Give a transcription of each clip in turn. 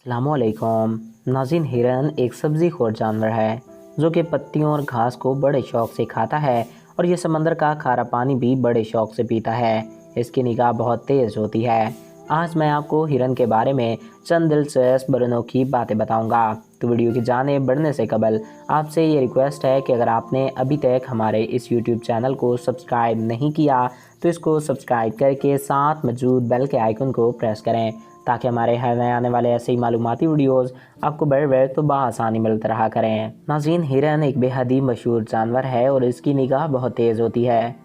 अस्सलामुअलैकुम नाज़रीन, हिरन एक सब्ज़ी खोर जानवर है जो कि पत्तियों और घास को बड़े शौक से खाता है और ये समंदर का खारा पानी भी बड़े शौक से पीता है। इसकी निगाह बहुत तेज़ होती है। आज मैं आपको हिरन के बारे में चंद दिलचस्प और अनोखी बातें बताऊंगा। तो वीडियो की जाने बढ़ने से कबल आपसे ये रिक्वेस्ट है कि अगर आपने अभी तक हमारे इस यूट्यूब चैनल को सब्सक्राइब नहीं किया तो इसको सब्सक्राइब करके साथ मौजूद बेल के आइकन को प्रेस करें ताकि हमारे हर नए आने वाले ऐसे ही मालूमाती वीडियोस आपको बर बर तो बआसानी मिलते रहा करें। नाज़रीन, हिरन एक बेहद ही मशहूर जानवर है और इसकी निगाह बहुत तेज़ होती है।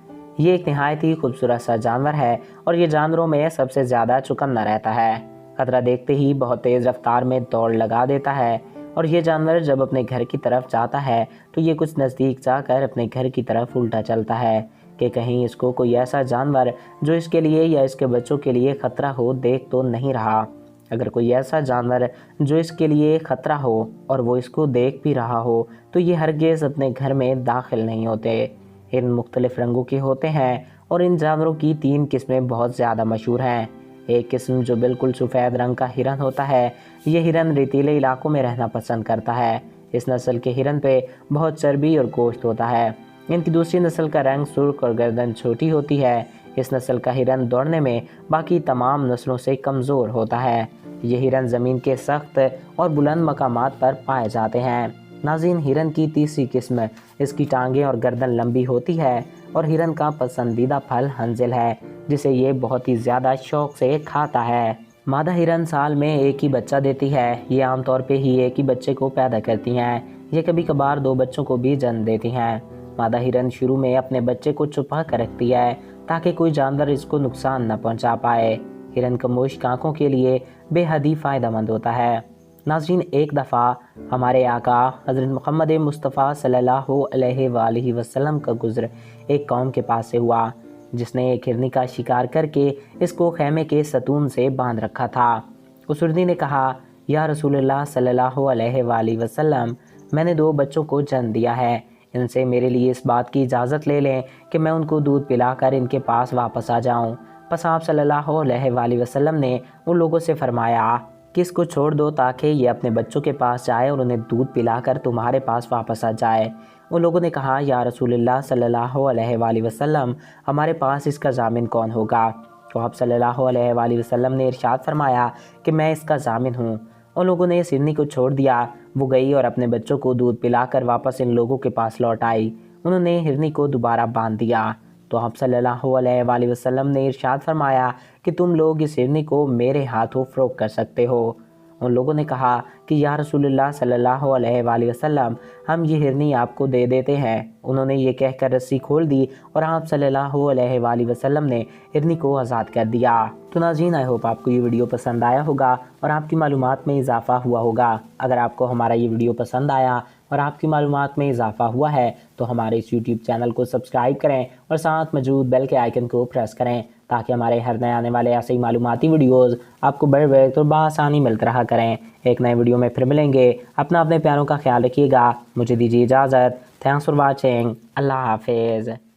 ये एक नहायत ही खूबसूरत सा जानवर है और ये जानवरों में सबसे ज़्यादा चौकन्ना रहता है। खतरा देखते ही बहुत तेज़ रफ्तार में दौड़ लगा देता है और ये जानवर जब अपने घर की तरफ जाता है तो ये कुछ नज़दीक जाकर अपने घर की तरफ उल्टा चलता है कि कहीं इसको कोई ऐसा जानवर जो इसके लिए या इसके बच्चों के लिए खतरा हो देख तो नहीं रहा। अगर कोई ऐसा जानवर जो इसके लिए खतरा हो और वो इसको देख भी रहा हो तो ये हरगिज़ अपने घर में दाखिल नहीं होते। हिरन मुख्तलिफ रंगों के होते हैं और इन जानवरों की 3 किस्में बहुत ज़्यादा मशहूर हैं। एक किस्म जो बिल्कुल सफ़ेद रंग का हिरन होता है, ये हिरन रेतीले इलाकों में रहना पसंद करता है। इस नस्ल के हिरन पे बहुत चर्बी और गोश्त होता है। इनकी दूसरी नस्ल का रंग सुर्ख और गर्दन छोटी होती है। इस नस्ल का हिरन दौड़ने में बाकी तमाम नस्लों से कमज़ोर होता है। ये हिरन ज़मीन के सख्त और बुलंद मकामात पर पाए जाते हैं। नाज़रीन, हिरन की तीसरी किस्म, इसकी टांगें और गर्दन लंबी होती है और हिरन का पसंदीदा फल हंजिल है जिसे ये बहुत ही ज़्यादा शौक से खाता है। मादा हिरन साल में एक ही बच्चा देती है। ये आमतौर पे ही एक ही बच्चे को पैदा करती हैं। ये कभी कभार 2 बच्चों को भी जन्म देती हैं। मादा हिरन शुरू में अपने बच्चे को छुपा कर रखती है ताकि कोई जानवर इसको नुकसान न पहुंचा पाए। हिरन का मुश्क आँखों के लिए बेहद ही फ़ायदेमंद होता है। नाज़रीन, एक दफ़ा हमारे आका हज़रत मोहम्मद मुस्तफ़ा सल्लल्लाहु अलैहि वसल्लम का गुज़र एक कौम के पास से हुआ जिसने एक हिरनी का शिकार करके इसको खैमे के सतून से बांध रखा था। उस हिरनी ने कहा, या रसूलुल्लाह सल्लल्लाहु अलैहि वसल्लम, मैंने 2 बच्चों को जन्म दिया है। इनसे मेरे लिए इस बात की इजाज़त ले लें कि मैं उनको दूध पिलाकर इनके पास वापस आ जाऊं। बस आप सल्लल्लाहु अलैहि वसल्लम ने उन लोगों से फरमाया कि इसको छोड़ दो ताकि ये अपने बच्चों के पास जाए और उन्हें दूध पिलाकर तुम्हारे पास वापस आ जाए। उन लोगों ने कहा, या रसूलुल्लाह सल्लल्लाहु अलैहि वसल्लम, हमारे पास इसका ज़ामिन कौन होगा? तो आप सल्लल्लाहु अलैहि वसल्लम ने इरशाद फरमाया कि मैं इसका ज़ामिन हूँ। उन लोगों ने इस हिरनी को छोड़ दिया। वो गई और अपने बच्चों को दूध पिलाकर वापस इन लोगों के पास लौट आई। उन्होंने हिरनी को दोबारा बांध दिया तो आप सल्लल्लाहु अलैहि वसल्लम ने इरशाद फरमाया कि तुम लोग इस हिरनी को मेरे हाथों फ़रोख्त कर सकते हो। उन लोगों ने कहा कि या रसूलुल्लाह सल्लल्लाहु अलैहि वसल्लम, हम ये हिरनी आपको दे देते हैं। उन्होंने ये कहकर रस्सी खोल दी और आप सल्लल्लाहु अलैहि वसल्लम ने हिरनी को आज़ाद कर दिया। तो नाज़रीन, आई होप आपको ये वीडियो पसंद आया होगा और आपकी मालूमात में इजाफ़ा हुआ होगा। अगर आपको हमारा ये वीडियो पसंद आया और आपकी मालूमात में इजाफ़ा हुआ है तो हमारे इस यूट्यूब चैनल को सब्सक्राइब करें और साथ मौजूद बेल के आइकन को प्रेस करें ताकि हमारे हर नए आने वाले ऐसे ही मालूमाती वीडियोस आपको बड़े बड़े तो बआसानी मिलते रहा करें। एक नए वीडियो में फिर मिलेंगे। अपने प्यारों का ख्याल रखिएगा। मुझे दीजिए इजाज़त। Thanks for watching. अल्लाह हाफिज़।